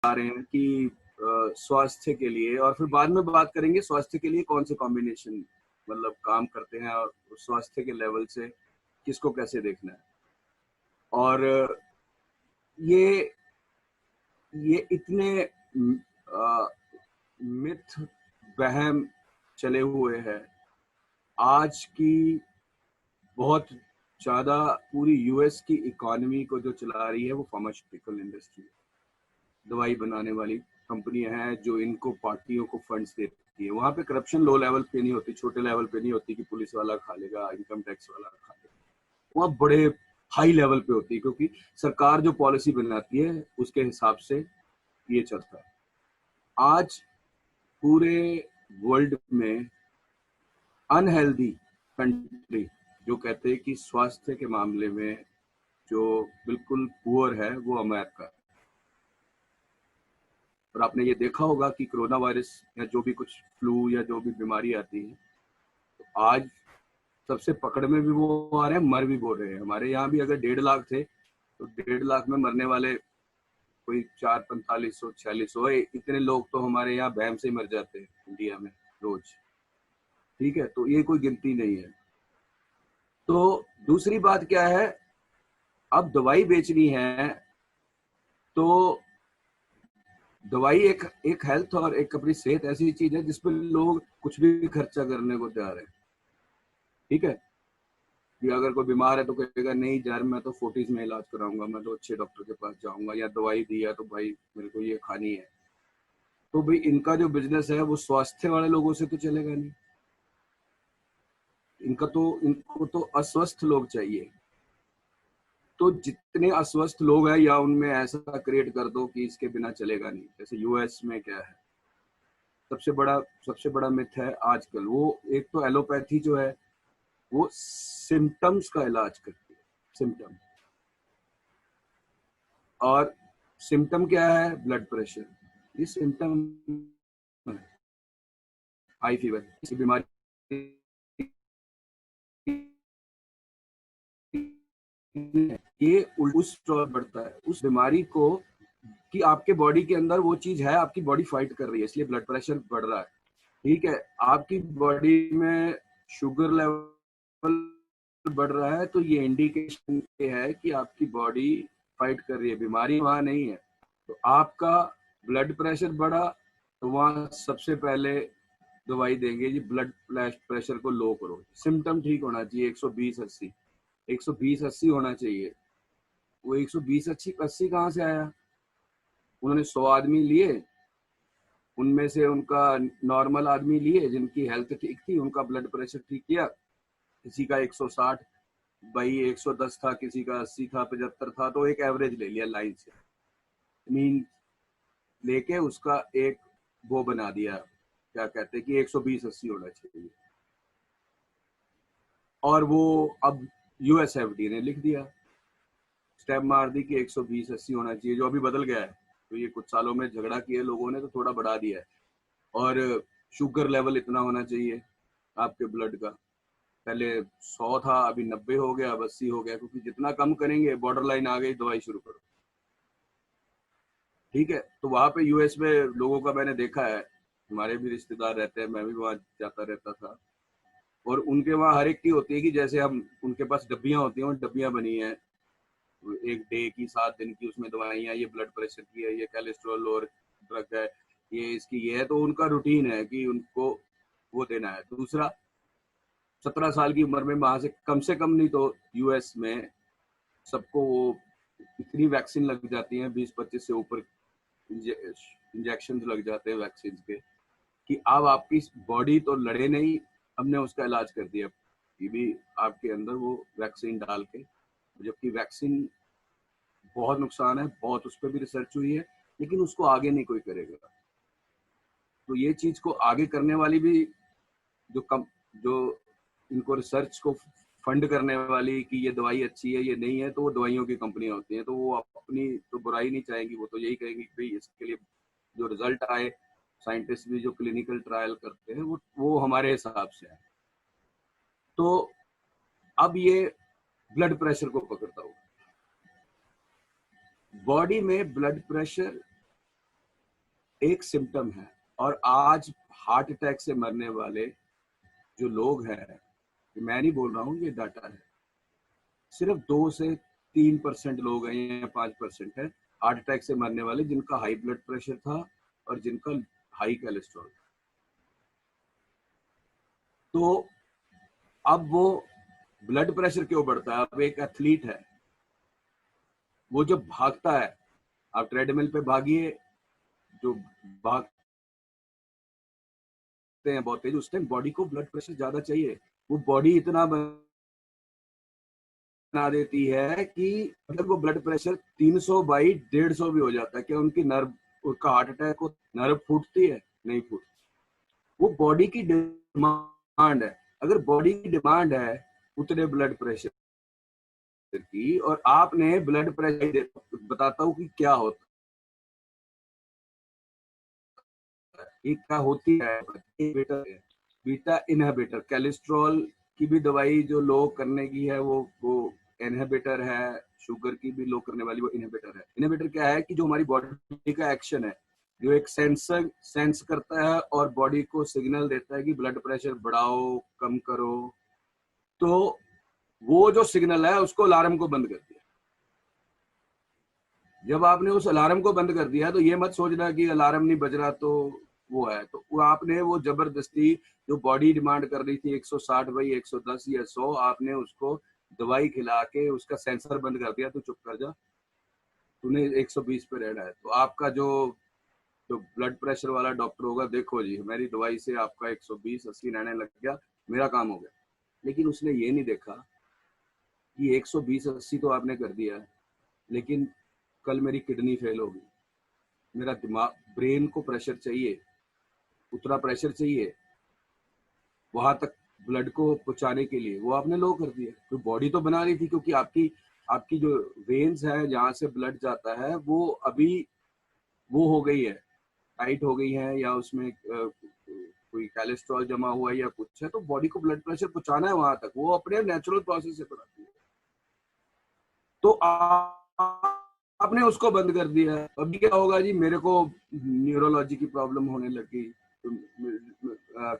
आ रहे हैं कि स्वास्थ्य के लिए, और फिर बाद में बात करेंगे स्वास्थ्य के लिए कौन से कॉम्बिनेशन मतलब काम करते हैं और स्वास्थ्य के लेवल से किसको कैसे देखना है। और ये इतने मिथ वहम चले हुए हैं आज की, बहुत ज्यादा पूरी यूएस की इकोनॉमी को जो चला रही है वो फार्मास्यूटिकल इंडस्ट्री, दवाई बनाने वाली कंपनियां हैं जो इनको पार्टियों को फंड्स देती है। वहां पे करप्शन लो लेवल पे नहीं होती, छोटे लेवल पे नहीं होती कि पुलिस वाला खा लेगा, इनकम टैक्स वाला खा लेगा। वहाँ बड़े हाई लेवल पे होती है क्योंकि सरकार जो पॉलिसी बनाती है उसके हिसाब से ये चलता है। आज पूरे वर्ल्ड में अनहेल्दी कंट्री जो कहते हैं कि स्वास्थ्य के मामले में जो बिल्कुल पुअर है वो अमेरिका है। और आपने ये देखा होगा कि कोरोना वायरस या जो भी कुछ फ्लू या जो भी बीमारी आती है तो आज सबसे पकड़ में भी वो आ रहे हैं, मर भी बोल रहे हैं। हमारे यहाँ भी अगर 1.5 लाख थे तो 1.5 लाख में मरने वाले कोई 445 46 इतने लोग तो हमारे यहाँ बहम से मर जाते हैं इंडिया में रोज। ठीक है, तो ये कोई गिनती नहीं है। तो दूसरी बात क्या है, अब दवाई बेचनी है तो दवाई एक हेल्थ और एक अपनी सेहत ऐसी चीज है जिसपे लोग कुछ भी खर्चा करने को तैयार है। ठीक है, कि अगर कोई बीमार है तो कहेगा नहीं यार मैं तो 40s में इलाज कराऊंगा, मैं तो अच्छे डॉक्टर के पास जाऊंगा, या दवाई दी है तो भाई मेरे को ये खानी है। तो भाई इनका जो बिजनेस है वो स्वास्थ्य वाले लोगों से तो चलेगा नहीं, इनको तो अस्वस्थ लोग चाहिए। तो जितने अस्वस्थ लोग हैं या उनमें ऐसा क्रिएट कर दो कि इसके बिना चलेगा नहीं। जैसे यूएस में क्या है, सबसे बड़ा मिथ है आजकल, वो एक तो एलोपैथी जो है वो सिम्टम्स का इलाज करती है, सिम्टम। और सिम्टम क्या है, ब्लड प्रेशर, ये सिम्टम है। हाई फीवर, इस बीमारी ये उस बढ़ता है उस बीमारी को कि आपके बॉडी के अंदर वो चीज है, आपकी बॉडी फाइट कर रही है, इसलिए ब्लड प्रेशर बढ़ रहा है। ठीक है, आपकी बॉडी में शुगर लेवल बढ़ रहा है तो ये इंडिकेशन ये है कि आपकी बॉडी फाइट कर रही है, बीमारी वहां नहीं है। तो आपका ब्लड प्रेशर बढ़ा तो वहां सबसे पहले दवाई देंगे जी, ब्लड प्रेशर को लो करो। सिम्टम ठीक होना चाहिए, 120/80, 120/80 होना चाहिए। वो 120/80 कहाँ से आया? उन्होंने 100 आदमी लिए, उनमें से उनका नॉर्मल आदमी लिए जिनकी हेल्थ ठीक थी, उनका ब्लड प्रेशर ठीक किया। किसी का 160 भाई 110 था, किसी का 80 था, 75 था, तो एक एवरेज ले लिया लाइन से, मीन लेके उसका एक वो बना दिया, क्या कहते हैं कि 120/80 होना चाहिए। और वो अब यूएसएफडी ने लिख दिया, स्टेप मार दी कि 120/80 होना चाहिए, जो अभी बदल गया है। तो ये कुछ सालों में झगड़ा किया लोगों ने तो थोड़ा बढ़ा दिया है। और शुगर लेवल इतना होना चाहिए आपके ब्लड का, पहले 100 था अभी 90 हो गया, अब 80 हो गया, क्योंकि जितना कम करेंगे बॉर्डर लाइन आ गई, दवाई शुरू करो। ठीक है, तो वहां पे यूएस में लोगों का मैंने देखा है, हमारे भी रिश्तेदार रहते हैं, मैं भी वहां जाता रहता था, और उनके वहाँ हर एक की होती है कि जैसे हम उनके पास डब्बियां होती हैं, डब्बियां बनी है एक डे की, 7 दिन की, उसमें दवाइयाँ, ये ब्लड प्रेशर की है, ये कोलेस्ट्रॉल और ड्रग है, ये इसकी ये है। तो उनका रूटीन है कि उनको वो देना है। दूसरा, 17 साल की उम्र में वहां से कम नहीं तो यूएस में सबको वो इतनी वैक्सीन लग जाती है, 20-25 से ऊपर इंजेक्शन लग जाते हैं वैक्सीन के, कि अब आपकी बॉडी तो लड़े नहीं, हमने उसका इलाज कर दिया ये भी आपके अंदर वो वैक्सीन डाल के। जबकि वैक्सीन बहुत नुकसान है, बहुत उस पर भी रिसर्च हुई है, लेकिन उसको आगे नहीं कोई करेगा। तो ये चीज को आगे करने वाली भी जो इनको रिसर्च को फंड करने वाली कि ये दवाई अच्छी है ये नहीं है, तो वो दवाइयों की कंपनियां होती हैं। तो वो अपनी तो बुराई नहीं चाहेंगी, वो तो यही कहेंगी कि भाई इसके लिए जो रिजल्ट आए, साइंटिस्ट भी जो क्लिनिकल ट्रायल करते हैं वो हमारे हिसाब से है। तो अब ये ब्लड प्रेशर को पकड़ता हुआ, बॉडी में ब्लड प्रेशर एक सिम्टम है। और आज हार्ट अटैक से मरने वाले जो लोग हैं, मैं नहीं बोल रहा हूँ, ये डाटा है, सिर्फ 2 से 3% लोग हैं या 5% है हार्ट अटैक से मरने वाले जिनका हाई ब्लड प्रेशर था और जिनका हाई कोलेस्ट्रॉल। तो अब वो ब्लड प्रेशर क्यों बढ़ता है? अब एक एथलीट है, वो जब भागता है, आप ट्रेडमिल पे भागिए, जो भागते हैं बहुत तेज, उस टाइम बॉडी को ब्लड प्रेशर ज्यादा चाहिए। वो बॉडी इतना बना देती है कि मतलब वो ब्लड प्रेशर 300/150 भी हो जाता है। क्या उनकी नर्व, उनका हार्ट अटैक हो, नर्व फूटती है? नहीं फूटती। वो बॉडी की डिमांड है। अगर बॉडी की डिमांड है उतने ब्लड प्रेशर की, और आपने ब्लड प्रेशर, बताता हूँ कि क्या होता है, ये क्या होती है, बीटा इनहिबिटर, कोलेस्ट्रॉल की भी दवाई जो लो करने की है वो इनहिबिटर है, शुगर की भी लो करने वाली वो इनहिबिटर है। इनहिबिटर क्या है कि जो हमारी बॉडी का एक्शन है, जो एक सेंसर सेंस करता है और बॉडी को सिग्नल देता है कि ब्लड प्रेशर बढ़ाओ, कम करो, तो वो जो सिग्नल है उसको अलार्म को बंद कर दिया। जब आपने उस अलार्म को बंद कर दिया तो ये मत सोचना कि अलार्म नहीं बज रहा तो वो है, तो वो आपने वो जबरदस्ती जो बॉडी डिमांड कर रही थी 160/110 या 100, आपने उसको दवाई खिला के उसका सेंसर बंद कर दिया। तो चुप कर जा, तूने 120 पे रहना है। तो आपका जो जो ब्लड प्रेशर वाला डॉक्टर होगा, देखो जी मेरी दवाई से आपका 120-80 रहने लग गया, मेरा काम हो गया। लेकिन उसने ये नहीं देखा कि 120-80 तो आपने कर दिया है, लेकिन कल मेरी किडनी फेल होगी, मेरा दिमाग, ब्रेन को प्रेशर चाहिए, उतना प्रेशर चाहिए वहां तक ब्लड को पहुंचाने के लिए, वो आपने लो कर दिया। तो बॉडी तो बना रही थी, क्योंकि आपकी आपकी जो वेन्स है जहाँ से ब्लड जाता है वो अभी वो हो गई है, टाइट हो गई है, या उसमें कोई कोलेस्ट्रॉल जमा हुआ है या कुछ है, तो बॉडी को ब्लड प्रेशर पहुंचाना है वहां तक, वो अपने नेचुरल प्रोसेस से बनाती है। तो आपने उसको बंद कर दिया। अभी क्या होगा जी, मेरे को न्यूरोलॉजी की प्रॉब्लम होने लगी, तो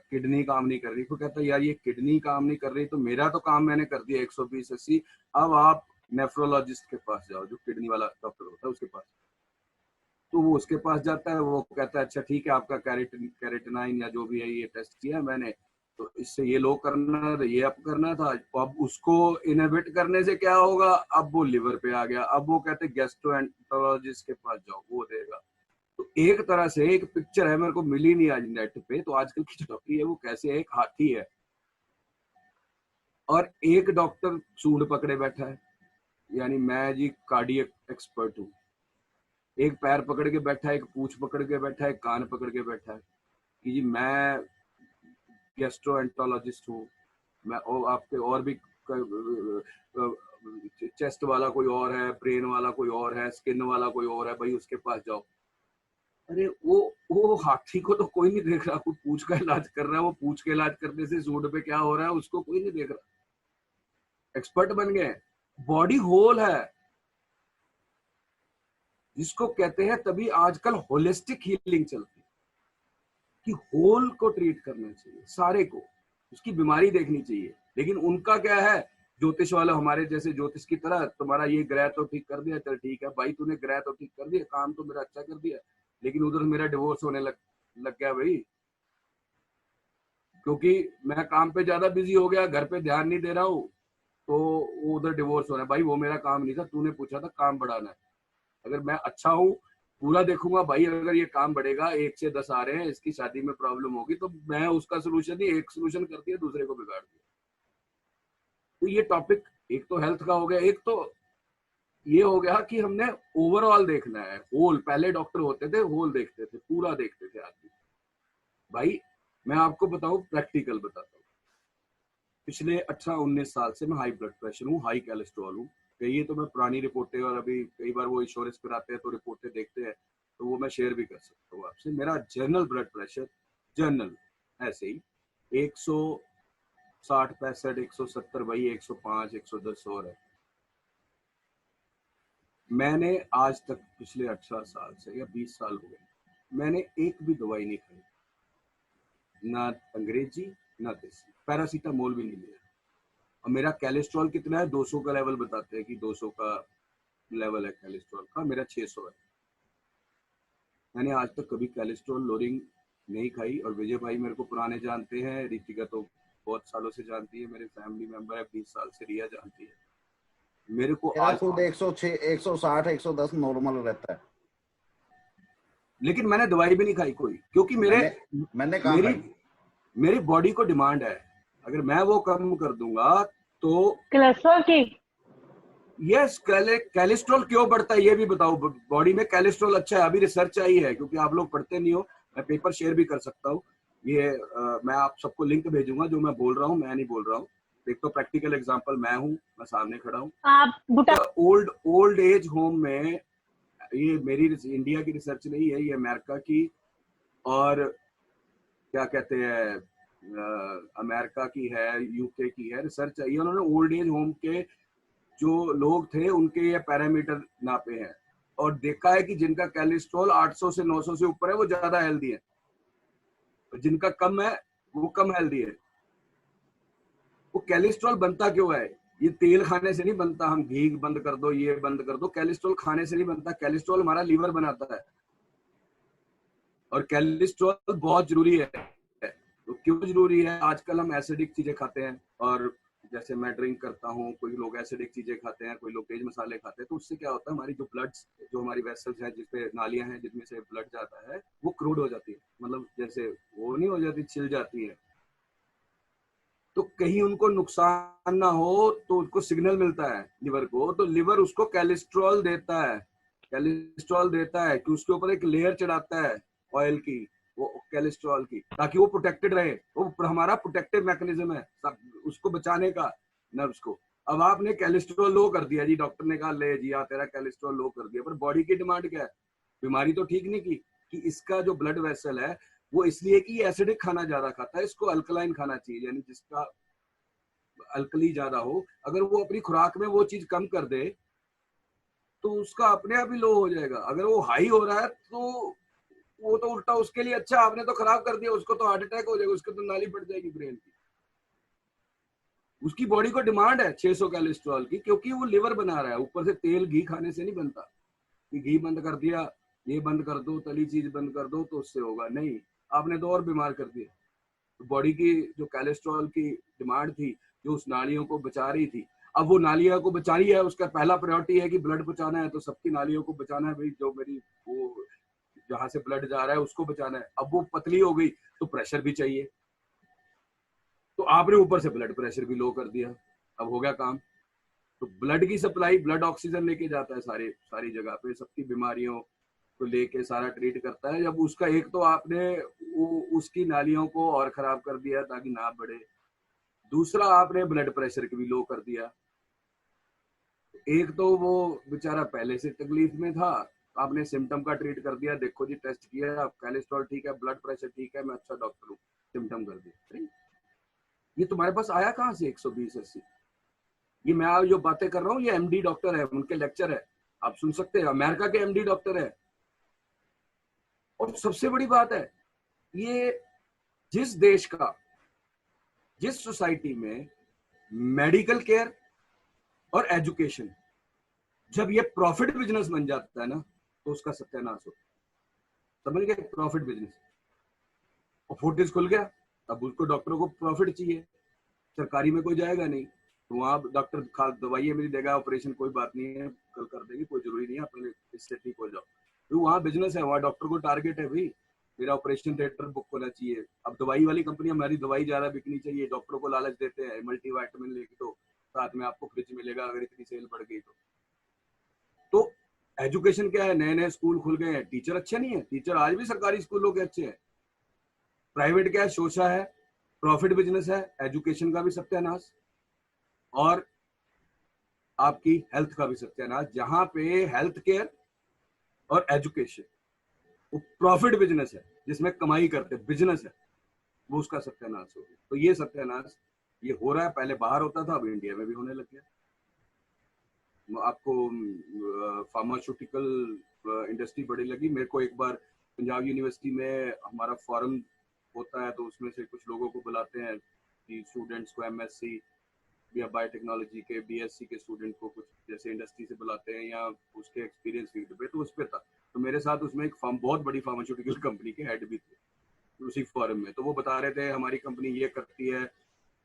किडनी काम नहीं कर रही, तो कहता है यार ये किडनी काम नहीं कर रही, तो मेरा तो काम मैंने कर दिया 120-80, अब आप नेफ्रोलॉजिस्ट के पास जाओ, जो किडनी वाला डॉक्टर होता है उसके पास। तो वो उसके पास जाता है, वो कहता है अच्छा ठीक है, आपका कैरेटिनाइन या जो भी है ये टेस्ट किया मैंने, तो इससे ये लो करना था, ये अप करना था। अब उसको इनहिबिट करने से क्या होगा, अब वो लिवर पे आ गया, अब वो कहते हैं गैस्ट्रोएंटरोलॉजिस्ट के पास जाओ, वो देगा। तो एक तरह से एक पिक्चर है, मेरे को मिली नहीं आज नेट पे, तो आजकल की जो डॉक्टरी है वो कैसे है, एक हाथी है और एक डॉक्टर सूंड पकड़े बैठा है, यानी मैं जी कार्डियक एक्सपर्ट हूँ। एक पैर पकड़ के बैठा है, एक पूंछ पकड़ के बैठा है, एक कान पकड़ के बैठा है कि जी मैं गैस्ट्रोएंटरोलॉजिस्ट हूँ। मैं और आपके और भी चेस्ट वाला कोई और है, ब्रेन वाला कोई और है, स्किन वाला कोई और है, भाई उसके पास जाओ। अरे वो हाथी को तो कोई नहीं देख रहा, कोई पूंछ का इलाज कर रहा है, वो पूंछ के इलाज करने से सूंड पे क्या हो रहा है उसको कोई नहीं देख रहा। एक्सपर्ट बन गए, बॉडी होल है जिसको कहते हैं, तभी आजकल होलिस्टिक हीलिंग चलती है कि होल को ट्रीट करना चाहिए, सारे को उसकी बीमारी देखनी चाहिए। लेकिन उनका क्या है, ज्योतिष वाले हमारे जैसे ज्योतिष की तरह, तुम्हारा ये ग्रह तो ठीक कर दिया, चल ठीक है भाई, तूने ग्रह तो ठीक कर दिया, काम तो मेरा अच्छा कर दिया, लेकिन उधर मेरा डिवोर्स होने लग गया भाई, क्योंकि मैं काम पे ज्यादा बिजी हो गया, घर पे ध्यान नहीं दे रहा हूँ, तो उधर डिवोर्स हो रहा है। भाई वो मेरा काम नहीं था, तूने पूछा था काम बढ़ाना है। अगर मैं अच्छा हूँ, पूरा देखूंगा भाई, अगर ये काम बढ़ेगा, 1 से 10 आ रहे हैं, इसकी शादी में प्रॉब्लम होगी, तो मैं उसका सोल्यूशन ही, एक सोल्यूशन कर दिया दूसरे को बिगाड़ दिया। तो ये टॉपिक एक तो हेल्थ का हो गया, एक तो ये हो गया कि हमने ओवरऑल देखना है, होल। पहले डॉक्टर होते थे होल देखते थे, पूरा देखते थे आदमी। भाई मैं आपको बताऊं, प्रैक्टिकल बताता हूँ, पिछले 18-19 साल से मैं हाई ब्लड प्रेशर हूँ, हाई कोलेस्ट्रॉल हूँ। ये तो मैं पुरानी रिपोर्टें, और अभी कई बार वो इंश्योरेंस पर आते हैं तो रिपोर्टें देखते हैं, तो वो मैं शेयर भी कर सकता हूँ आपसे। मेरा जनरल ब्लड प्रेशर, जनरल ऐसे ही 160/65, 170/105, 110 और है। मैंने आज तक पिछले 18 साल से या 20 साल हो गए, मैंने एक भी दवाई नहीं खाई, ना अंग्रेजी ना देसी, पैरासीटामोल भी नहीं लिया। और मेरा कोलेस्ट्रॉल कितना है, 200 का लेवल बताते हैं कि 200 का लेवल है कोलेस्ट्रॉल का, मेरा 600 है। मैंने आज तक कभी कोलेस्ट्रॉल लोडिंग नहीं खाई। और विजय भाई मेरे को पुराने जानते हैं, रितिका तो बहुत सालों से जानती है, मेरे फैमिली मेंबर है, 20 साल से रिया जानती है। मेरे को मेरा आज खुद 106, 160, 110 नॉर्मल रहता है। लेकिन मैंने दवाई भी नहीं खाई कोई, क्योंकि मैंने कहाँ मेरी खाई। मेरी बॉडी को डिमांड है, अगर मैं वो कम कर दूंगा तो कोलेस्ट्रॉल की। यस, कोलेस्ट्रॉल क्यों बढ़ता है ये भी बताओ। बॉडी में कोलेस्ट्रॉल अच्छा है, अभी रिसर्च आई है, क्योंकि आप लोग पढ़ते नहीं हो, मैं पेपर शेयर भी कर सकता हूँ। ये मैं आप सबको लिंक भेजूंगा, जो मैं बोल रहा हूँ मैं नहीं बोल रहा हूँ। एक तो प्रैक्टिकल एग्जांपल मैं हूँ, मैं सामने खड़ा हूँ। आप ओल्ड एज होम में, ये मेरी इंडिया की रिसर्च नहीं है, ये अमेरिका की और क्या कहते हैं अमेरिका की है, यूके की है, रिसर्च आई है। उन्होंने ओल्ड एज होम के जो लोग थे उनके ये पैरामीटर नापे हैं और देखा है कि जिनका कोलेस्ट्रॉल 800 से 900 से ऊपर है वो ज्यादा हेल्दी है, और जिनका कम है वो कम हेल्दी है। वो कोलेस्ट्रॉल बनता क्यों है? ये तेल खाने से नहीं बनता, हम घी बंद कर दो, ये बंद कर दो, कोलेस्ट्रॉल खाने से नहीं बनता। कोलेस्ट्रॉल हमारा लीवर बनाता है, और कोलेस्ट्रॉल बहुत जरूरी है। तो क्यों जरूरी है? आजकल हम एसिडिक चीजें खाते हैं, और जैसे मैं ड्रिंक करता हूँ, कोई लोग एसिडिक चीजें खाते हैं, कोई लोग तेज मसाले खाते हैं, तो उससे क्या होता है, हमारी जो ब्लड, जो हमारी वेसल्स हैं, जिसपे नालियां हैं जिसमें से ब्लड जाता है, वो क्रूड हो जाती है, मतलब जैसे वो नहीं हो जाती, छिल जाती है। तो कहीं उनको नुकसान ना हो तो उनको सिग्नल मिलता है लिवर को, तो लिवर उसको कोलेस्ट्रॉल देता है, कोलेस्ट्रॉल देता है कि उसके ऊपर एक लेयर चढ़ाता है ऑयल की, वो कोलेस्ट्रॉल की, ताकि वो प्रोटेक्टेड रहे। वो हमारा प्रोटेक्टिव मैकेनिज्म है सब, उसको बचाने का, नर्व्स को। अब आपने कोलेस्ट्रॉल लो कर दिया जी, डॉक्टर ने कहा ले जी तेरा कोलेस्ट्रॉल लो कर दिया, पर बॉडी की डिमांड क्या है? बीमारी तो ठीक नहीं की, कि इसका जो ब्लड वेसल है वो इसलिए कि एसिडिक खाना ज्यादा खाता है, इसको अल्कलाइन खाना चाहिए, यानी जिसका अल्कली ज्यादा हो। अगर वो अपनी खुराक में वो चीज कम कर दे तो उसका अपने आप ही लो हो जाएगा। अगर वो हाई हो रहा है तो वो तो उल्टा उसके लिए अच्छा, आपने तो खराब कर दिया, उसको तो हार्ट अटैक हो जाएगा, उसको तो नाली फट जाएगी ब्रेन की। उसकी बॉडी को डिमांड है 600 कोलेस्ट्रॉल की, क्योंकि वो लिवर बना रहा है। ऊपर से तेल घी खाने से नहीं बनता कि घी बंद कर दिया, ये बंद कर दो, तली चीज बंद कर दो तो उससे होगा, नहीं, आपने तो और बीमार कर दिया। तो बॉडी की जो कोलेस्ट्रॉल की डिमांड थी, जो उस नालियों को बचा रही थी, अब वो नालियों को बचा रही है, उसका पहला प्रायोरिटी है कि ब्लड बचाना है, तो सबकी नालियों को बचाना है भाई, जो मेरी वो जहां से ब्लड जा रहा है उसको बचाना है। अब वो पतली हो गई तो प्रेशर भी चाहिए, तो आपने ऊपर से ब्लड प्रेशर भी लो कर दिया, अब हो गया काम। तो ब्लड की सप्लाई, ब्लड ऑक्सीजन लेके जाता है सारी जगह पे, सबकी बीमारियों को लेके सारा ट्रीट करता है। जब उसका एक तो आपने उसकी नालियों को और खराब कर दिया ताकि ना बढ़े, दूसरा आपने ब्लड प्रेशर भी लो कर दिया। एक तो वो बेचारा पहले से तकलीफ में था, आपने सिम्टम का ट्रीट कर दिया, देखो जी टेस्ट किया, कोलेस्ट्रॉल ठीक है, ब्लड प्रेशर ठीक है, मैं अच्छा डॉक्टर हूँ, सिम्टम कर दिया। ये तुम्हारे पास आया कहाँ से 120-80? ये मैं जो बातें कर रहा हूँ ये एमडी डॉक्टर है, उनके लेक्चर है, आप सुन सकते हैं, अमेरिका के एमडी डॉक्टर है। और सबसे बड़ी बात है, ये जिस देश का, जिस सोसाइटी में मेडिकल केयर और एजुकेशन, जब ये प्रॉफिट बिजनेस बन जाता है ना, तो उसका सत्यानाश होता है। समझ गए? Profit business. और फोर्टिस खुल गया, अब उसको डॉक्टरों को प्रॉफिट चाहिए, सरकारी में कोई जाएगा नहीं, तो वहाँ डॉक्टर दवाइयाँ मिल देगा, ऑपरेशन कोई बात नहीं है, कल कर देंगे, कोई जरूरी नहीं है, अपने इससे ठीक हो जाओ। तो वहाँ बिजनेस है, वहाँ डॉक्टर को टारगेट है भाई, मेरा ऑपरेशन थिएटर बुक होना चाहिए। अब दवाई वाली कंपनी, हमारी दवाई ज्यादा बिकनी चाहिए, डॉक्टरों को लालच देते हैं, मल्टीविटामिन लेके तो साथ में आपको फ्रिज मिलेगा अगर इतनी सेल बढ़ गई तो एजुकेशन क्या है, नए नए स्कूल खुल गए हैं, टीचर अच्छे नहीं है, टीचर आज भी सरकारी स्कूलों के अच्छे हैं। प्राइवेट क्या है, शोषा है, प्रॉफिट बिजनेस है, एजुकेशन का भी सत्यानाश और आपकी हेल्थ का भी सत्यानाश। जहां पे हेल्थ केयर और एजुकेशन वो प्रॉफिट बिजनेस है, जिसमें कमाई करते बिजनेस है, वो उसका सत्यानाश हो गया। तो ये सत्यानाश ये हो रहा है, पहले बाहर होता था, अब इंडिया में भी होने लग गया। आपको फार्मास्यूटिकल इंडस्ट्री बड़ी लगी। मेरे को एक बार पंजाब यूनिवर्सिटी में हमारा फॉरम होता है, तो उसमें से कुछ लोगों को बुलाते हैं कि स्टूडेंट्स को, एमएससी या बायोटेक्नोलॉजी के, बीएससी के स्टूडेंट को कुछ जैसे इंडस्ट्री से बुलाते हैं या उसके एक्सपीरियंस फील्ड पे, तो उस पर था। तो मेरे साथ उसमें एक बहुत बड़ी फार्मास्यूटिकल कंपनी के हेड भी थे उसी फॉरम में। तो वो बता रहे थे हमारी कंपनी ये करती है,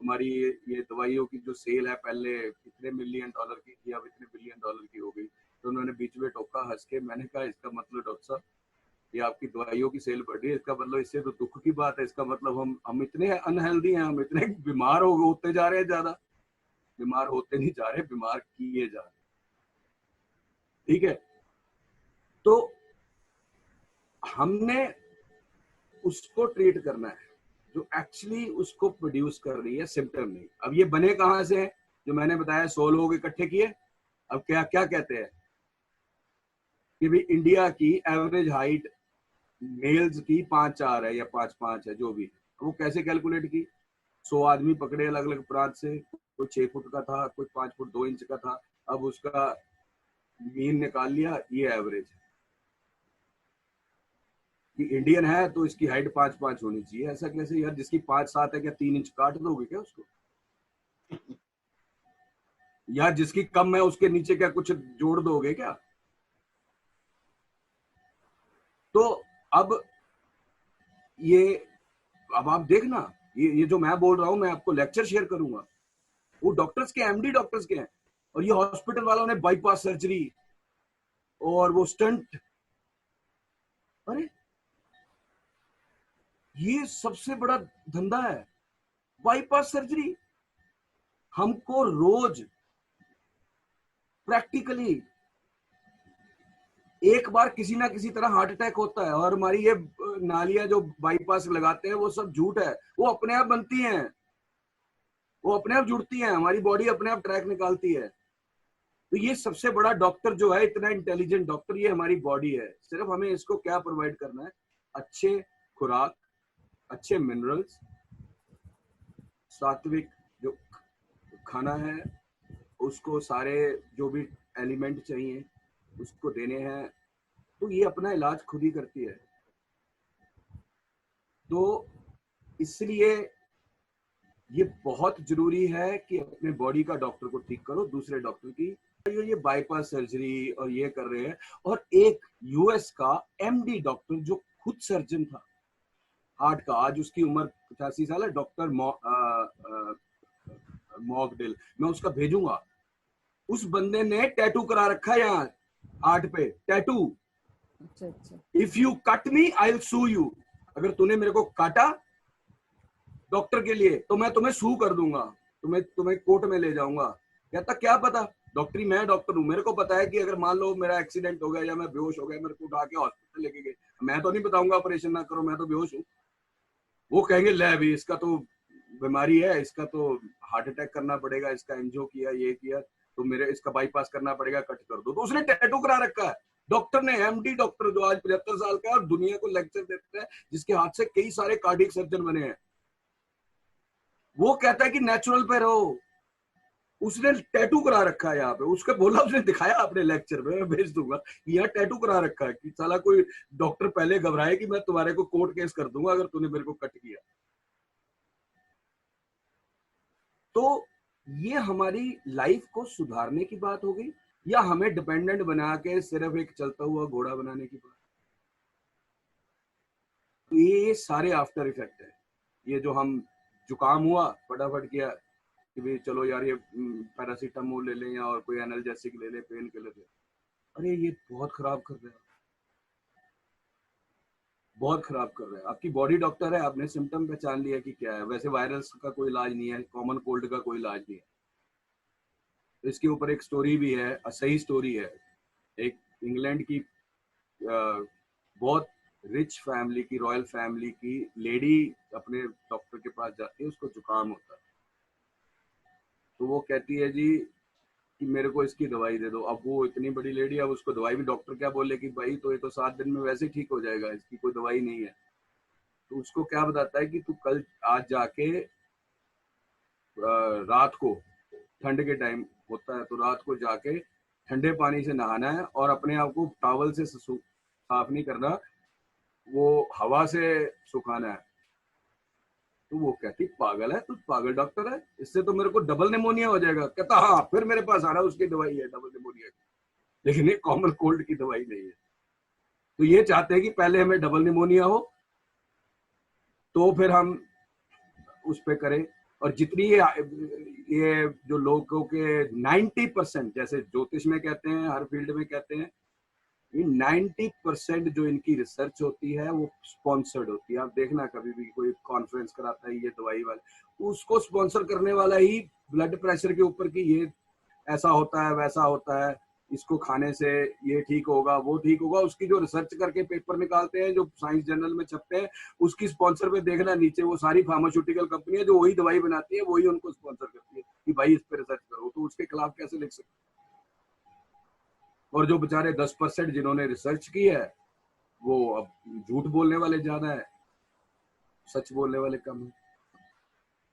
हमारी ये दवाइयों की जो सेल है पहले इतने $1 मिलियन की थी, अब इतने $1 बिलियन की हो गई। तो उन्होंने बीच में टोका हंस के। मैंने कहा इसका मतलब डॉक्टर साहब ये आपकी दवाइयों की सेल बढ़ रही है, इसका मतलब इससे तो दुख की बात है, इसका मतलब हम इतने अनहेल्दी हैं, हम इतने बीमार होते जा रहे हैं, ज्यादा बीमार होते नहीं जा रहे, बीमार किए जा रहे। ठीक है, तो हमने उसको ट्रीट करना है जो एक्चुअली उसको प्रोड्यूस कर रही है, सिम्टम नहीं। अब ये बने कहां से हैं? जो मैंने बताया 100 लोग इकट्ठे किए। अब क्या क्या कहते हैं कि भाई इंडिया की एवरेज हाइट मेल्स की 5'4" है या 5'5" है, जो भी। वो कैसे कैलकुलेट की? 100 आदमी पकड़े अलग अलग प्रांत से, कोई 6 फुट का था, कोई 5 फुट 2 इंच का था। अब उसका मीन निकाल लिया, ये एवरेज है कि इंडियन है तो इसकी हाइट 5'5" होनी चाहिए। ऐसा कैसे यार? जिसकी 5'7" है क्या 3 इंच काट दोगे क्या उसको? या जिसकी कम है उसके नीचे क्या कुछ जोड़ दोगे क्या? तो अब ये, अब आप देखना, ये जो मैं बोल रहा हूं, मैं आपको लेक्चर शेयर करूंगा, वो डॉक्टर्स के, एमडी डॉक्टर्स के हैं। और ये हॉस्पिटल वालों ने बाईपास सर्जरी और वो स्टंट, अरे ये सबसे बड़ा धंधा है, बाईपास सर्जरी। हमको रोज प्रैक्टिकली एक बार किसी ना किसी तरह हार्ट अटैक होता है, और हमारी ये नालियां जो बाईपास लगाते हैं वो सब झूठ है, वो अपने आप बनती हैं, वो अपने आप जुड़ती हैं, हमारी बॉडी अपने आप ट्रैक निकालती है। तो ये सबसे बड़ा डॉक्टर जो है, इतना इंटेलिजेंट डॉक्टर, ये हमारी बॉडी है। सिर्फ हमें इसको क्या प्रोवाइड करना है? अच्छे खुराक, अच्छे मिनरल्स, सात्विक जो खाना है, उसको सारे जो भी एलिमेंट चाहिए उसको देने हैं। तो ये अपना इलाज खुद ही करती है। तो इसलिए ये बहुत जरूरी है कि अपने बॉडी का डॉक्टर को ठीक करो, दूसरे डॉक्टर की। ये बाईपास सर्जरी और ये कर रहे हैं। और एक यूएस का एमडी डॉक्टर जो खुद सर्जन था हार्ट का, आज उसकी उम्र 85 साल है, डॉक्टर मॉकडेल, मैं उसका भेजूंगा। उस बंदे ने टैटू करा रखा है यहाँ हार्ट पे, tattoo. If you cut me I will sue you. अगर तूने मेरे को काटा डॉक्टर के लिए तो मैं तुम्हें सू कर दूंगा, तुम्हें कोर्ट में ले जाऊंगा। कहता क्या पता, डॉक्टरी, मैं डॉक्टर हूं, मेरे को पता है कि अगर मान लो मेरा एक्सीडेंट हो गया या मैं बेहोश हो गया, मेरे को उठा के हॉस्पिटल लेके गए, मैं तो नहीं बताऊंगा ऑपरेशन ना करो, मैं तो बेहोश हूँ। वो कहेंगे ले अभी इसका तो बीमारी है, इसका तो हार्ट अटैक करना पड़ेगा, इसका एंजियो किया, ये किया, तो मेरे इसका बाईपास करना पड़ेगा, कट कर दो। तो उसने टैटू करा रखा है डॉक्टर ने, एमडी डॉक्टर, जो आज 75 साल का है और दुनिया को लेक्चर देता है, जिसके हाथ से कई सारे कार्डियक सर्जन बने हैं। वो कहता है कि नेचुरल पे रहो। उसने टैटू करा रखा है यहाँ पे, उसके बोला, उसने दिखाया अपने लेक्चर में, मैं भेज दूंगा। यहाँ टैटू करा रखा है कि साला कोई डॉक्टर पहले घबराए कि मैं तुम्हारे को कोर्ट केस कर दूंगा अगर तूने मेरे को कट किया। तो ये हमारी लाइफ को सुधारने की बात हो गई, या हमें डिपेंडेंट बना के सिर्फ एक चलता हुआ घोड़ा बनाने की बात? तो ये सारे आफ्टर इफेक्ट है। ये जो हम जुकाम हुआ फटाफट किया कि भाई चलो यार ये पैरासीटामोल ले लें या और कोई एनाल्जेसिक ले लें, पेन किलर ले, अरे ये बहुत खराब कर रहा है, बहुत खराब कर रहा है। आपकी बॉडी डॉक्टर है, आपने सिम्टम पहचान लिया कि क्या है। वैसे वायरस का कोई इलाज नहीं है, कॉमन कोल्ड का कोई इलाज नहीं है। तो इसके ऊपर एक स्टोरी भी है, सही स्टोरी है। एक इंग्लैंड की बहुत रिच फैमिली की, रॉयल फैमिली की लेडी अपने डॉक्टर के पास जाती है, उसको जुकाम होता है। तो वो कहती है जी कि मेरे को इसकी दवाई दे दो। अब वो इतनी बड़ी लेडी, अब उसको दवाई भी डॉक्टर क्या बोले कि भाई तो ये तो 7 दिन में वैसे ही ठीक हो जाएगा, इसकी कोई दवाई नहीं है। तो उसको क्या बताता है कि तू कल आज जाके रात को, ठंड के टाइम होता है, तो रात को जाके ठंडे पानी से नहाना है और अपने आप को टॉवल से साफ नहीं करना, वो हवा से सुखाना है। तो वो कहती पागल है तू, पागल डॉक्टर है, इससे तो मेरे को डबल निमोनिया हो जाएगा। कहता हाँ, फिर मेरे पास आना, उसकी दवाई है डबल निमोनिया की, लेकिन ये कॉमन कोल्ड की दवाई नहीं है। तो ये चाहते हैं कि पहले हमें डबल निमोनिया हो तो फिर हम उस पे करें। और जितनी ये जो लोगों के 90%, जैसे ज्योतिष में कहते हैं, हर फील्ड में कहते हैं, 90% जो इनकी रिसर्च होती है वो स्पॉन्सर्ड होती है। आप देखना कभी भी कोई कॉन्फ्रेंस कराता है ये दवाई वाला, उसको स्पॉन्सर करने वाला ही ब्लड प्रेशर के ऊपर कि ये ऐसा होता है वैसा होता है, इसको खाने से ये ठीक होगा वो ठीक होगा, उसकी जो रिसर्च करके पेपर निकालते हैं जो साइंस जर्नल में छपते हैं, उसकी स्पॉन्सर पे देखना नीचे वो सारी फार्मास्यूटिकल कंपनियां जो वही दवाई बनाती है वही उनको स्पॉन्सर करती है कि भाई इस पे रिसर्च करो। तो उसके खिलाफ कैसे लिख सकते। और जो बेचारे 10% जिन्होंने रिसर्च की है वो अब झूठ बोलने वाले ज्यादा है, सच बोलने वाले कम है।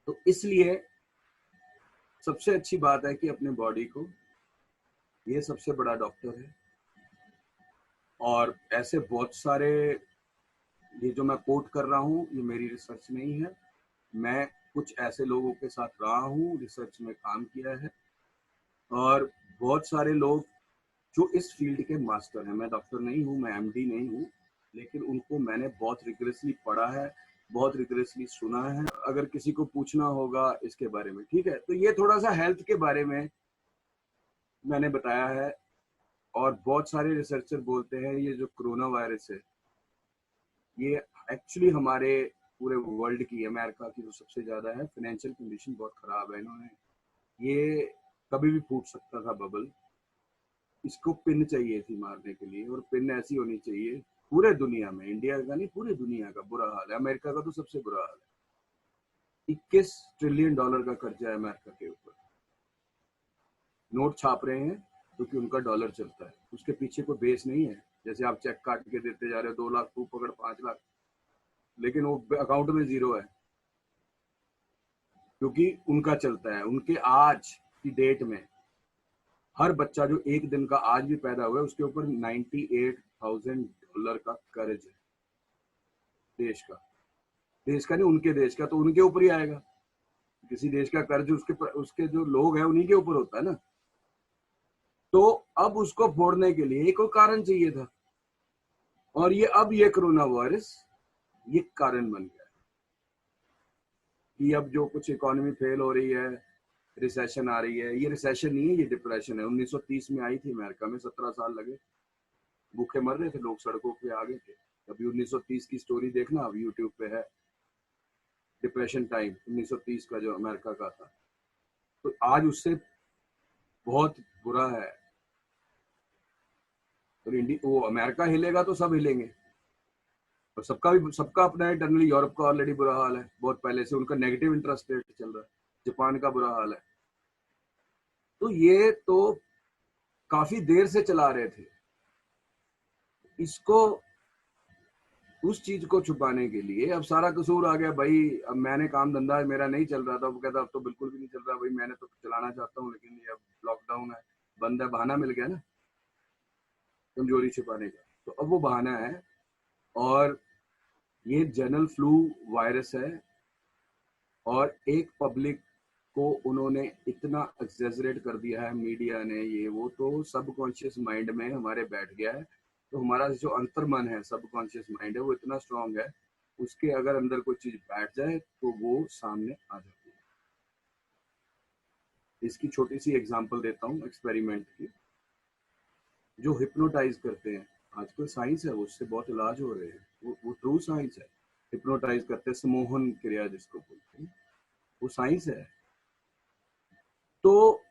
तो इसलिए सबसे अच्छी बात है कि अपने बॉडी को, ये सबसे बड़ा डॉक्टर है। और ऐसे बहुत सारे, ये जो मैं कोट कर रहा हूँ ये मेरी रिसर्च नहीं है, मैं कुछ ऐसे लोगों के साथ रहा हूँ, रिसर्च में काम किया है, और बहुत सारे लोग जो इस फील्ड के मास्टर हैं, मैं डॉक्टर नहीं हूँ, मैं एमडी नहीं हूँ, लेकिन उनको मैंने बहुत रिगरसली पढ़ा है, बहुत रिगरसली सुना है। अगर किसी को पूछना होगा इसके बारे में, ठीक है। तो ये थोड़ा सा हेल्थ के बारे में मैंने बताया है। और बहुत सारे रिसर्चर बोलते हैं ये जो कोरोना वायरस है ये एक्चुअली हमारे पूरे वर्ल्ड की, अमेरिका की जो सबसे ज्यादा है, फाइनेंशियल कंडीशन बहुत खराब है, इन्होंने ये कभी भी फूट सकता था बबल, इसको पिन चाहिए थी मारने के लिए, और पिन ऐसी होनी चाहिए पूरे दुनिया में, इंडिया का नहीं पूरी दुनिया का बुरा हाल है, अमेरिका का तो सबसे बुरा हाल है। $21 ट्रिलियन का कर्जा है अमेरिका के ऊपर। नोट छाप रहे हैं क्योंकि उनका डॉलर चलता है, उसके पीछे कोई बेस नहीं है। जैसे आप चेक काट के देते जा रहे हो 2 लाख तू पकड़ 5 लाख, लेकिन वो अकाउंट में जीरो है क्योंकि उनका चलता है। उनके आज की डेट में हर बच्चा जो एक दिन का आज भी पैदा हुआ है उसके ऊपर $98,000 का कर्ज है, देश का, देश का नहीं उनके देश का, तो उनके ऊपर ही आएगा। किसी देश का कर्ज उसके जो लोग हैं उन्हीं के ऊपर होता है ना। तो अब उसको फोड़ने के लिए कोई कारण चाहिए था, और ये अब ये कोरोना वायरस ये कारण बन गया कि अब जो कुछ इकोनॉमी फेल हो रही है, रिसेशन आ रही है, ये रिसेशन नहीं है ये डिप्रेशन है। 1930 में आई थी अमेरिका में, 17 साल लगे, भूखे मर रहे थे लोग, सड़कों पे आ गए थे। अभी 1930 की स्टोरी देखना, अब यूट्यूब पे है, डिप्रेशन टाइम 1930 का जो अमेरिका का था। तो आज उससे बहुत बुरा है। तो वो अमेरिका हिलेगा तो सब हिलेंगे, और सबका अपना इंटरनली। यूरोप का ऑलरेडी बुरा हाल है बहुत पहले से, उनका नेगेटिव इंटरेस्ट रेट चल रहा है, जापान का बुरा हाल है। तो ये तो काफी देर से चला रहे थे इसको, उस चीज को छुपाने के लिए अब सारा कसूर आ गया भाई। अब मैंने काम धंधा मेरा नहीं चल रहा था, वो कहता अब तो बिल्कुल भी नहीं चल रहा भाई, मैंने तो चलाना चाहता हूँ लेकिन ये अब लॉकडाउन है, बंद है, बहाना मिल गया ना कमजोरी छुपाने का। तो अब वो बहाना है, और ये जनरल फ्लू वायरस है, और एक पब्लिक को उन्होंने इतना एक्सेजरेट कर दिया है मीडिया ने, ये वो, तो सबकॉन्शियस माइंड में हमारे बैठ गया है। तो हमारा जो अंतर्मन है, सबकॉन्शियस माइंड है, वो इतना स्ट्रांग है, उसके अगर अंदर कोई चीज बैठ जाए तो वो सामने आ जाती है। इसकी छोटी सी एग्जांपल देता हूँ एक्सपेरिमेंट की। जो हिप्नोटाइज करते हैं, आजकल साइंस है, उससे बहुत इलाज हो रहे हैं, वो ट्रू साइंस है। हिप्नोटाइज करते हैं, सम्मोहन क्रिया जिसको बोलते हैं, वो साइंस है। तो